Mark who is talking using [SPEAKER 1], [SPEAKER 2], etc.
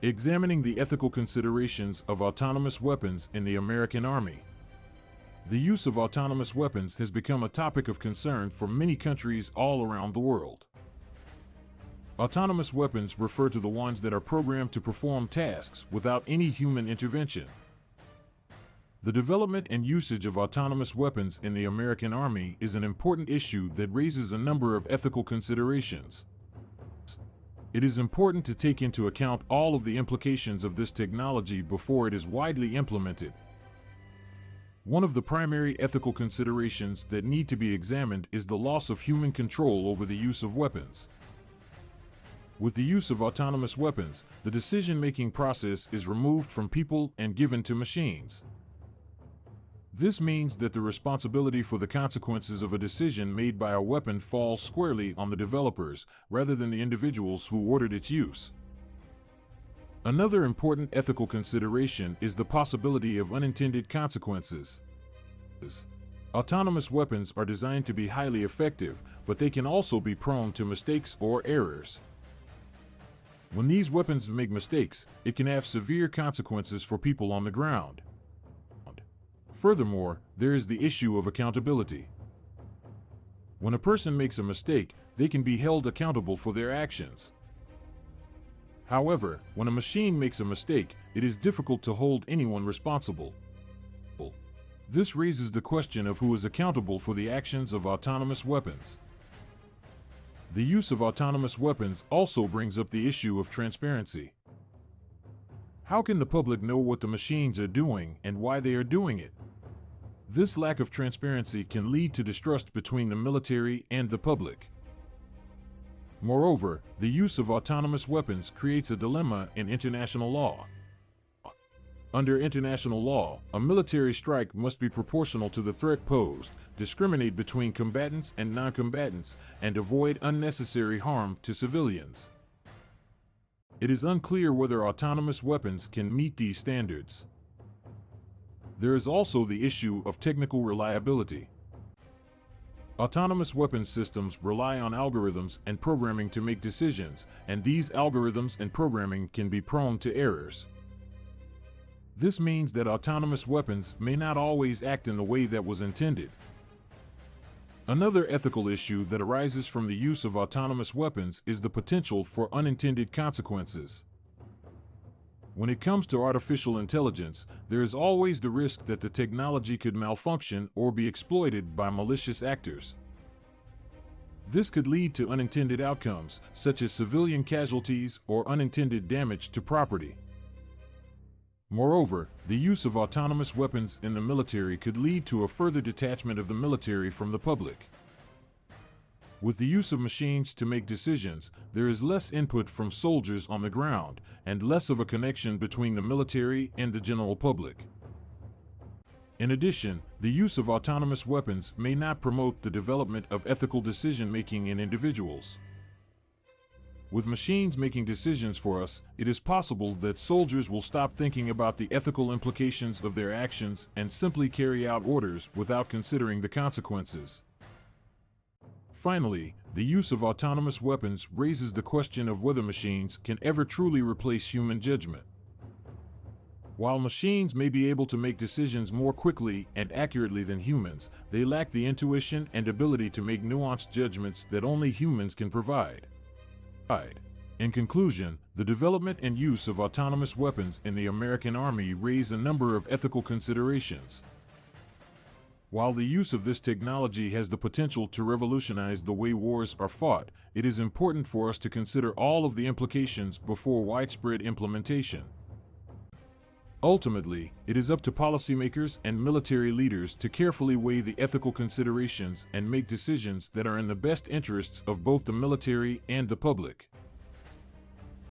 [SPEAKER 1] Examining the ethical considerations of autonomous weapons in the American Army. The use of autonomous weapons has become a topic of concern for many countries all around the world. Autonomous weapons refer to the ones that are programmed to perform tasks without any human intervention. The development and usage of autonomous weapons in the American Army is an important issue that raises a number of ethical considerations. It is important to take into account all of the implications of this technology before it is widely implemented. One of the primary ethical considerations that need to be examined is the loss of human control over the use of weapons. With the use of autonomous weapons, the decision-making process is removed from people and given to machines. This means that the responsibility for the consequences of a decision made by a weapon falls squarely on the developers rather than the individuals who ordered its use. Another important ethical consideration is the possibility of unintended consequences. Autonomous weapons are designed to be highly effective, but they can also be prone to mistakes or errors. When these weapons make mistakes, it can have severe consequences for people on the ground. Furthermore, there is the issue of accountability. When a person makes a mistake, they can be held accountable for their actions. However, when a machine makes a mistake, it is difficult to hold anyone responsible. This raises the question of who is accountable for the actions of autonomous weapons. The use of autonomous weapons also brings up the issue of transparency. How can the public know what the machines are doing and why they are doing it? This lack of transparency can lead to distrust between the military and the public. Moreover, the use of autonomous weapons creates a dilemma in international law. Under international law, a military strike must be proportional to the threat posed, discriminate between combatants and non-combatants, and avoid unnecessary harm to civilians. It is unclear whether autonomous weapons can meet these standards. There is also the issue of technical reliability. Autonomous weapon systems rely on algorithms and programming to make decisions, and these algorithms and programming can be prone to errors. This means that autonomous weapons may not always act in the way that was intended. Another ethical issue that arises from the use of autonomous weapons is the potential for unintended consequences. When it comes to artificial intelligence, there is always the risk that the technology could malfunction or be exploited by malicious actors. This could lead to unintended outcomes, such as civilian casualties or unintended damage to property. Moreover, the use of autonomous weapons in the military could lead to a further detachment of the military from the public. With the use of machines to make decisions, there is less input from soldiers on the ground, and less of a connection between the military and the general public. In addition, the use of autonomous weapons may not promote the development of ethical decision-making in individuals. With machines making decisions for us, it is possible that soldiers will stop thinking about the ethical implications of their actions and simply carry out orders without considering the consequences. Finally, the use of autonomous weapons raises the question of whether machines can ever truly replace human judgment. While machines may be able to make decisions more quickly and accurately than humans, they lack the intuition and ability to make nuanced judgments that only humans can provide. In conclusion, the development and use of autonomous weapons in the American Army raise a number of ethical considerations. While the use of this technology has the potential to revolutionize the way wars are fought, it is important for us to consider all of the implications before widespread implementation. Ultimately, it is up to policymakers and military leaders to carefully weigh the ethical considerations and make decisions that are in the best interests of both the military and the public.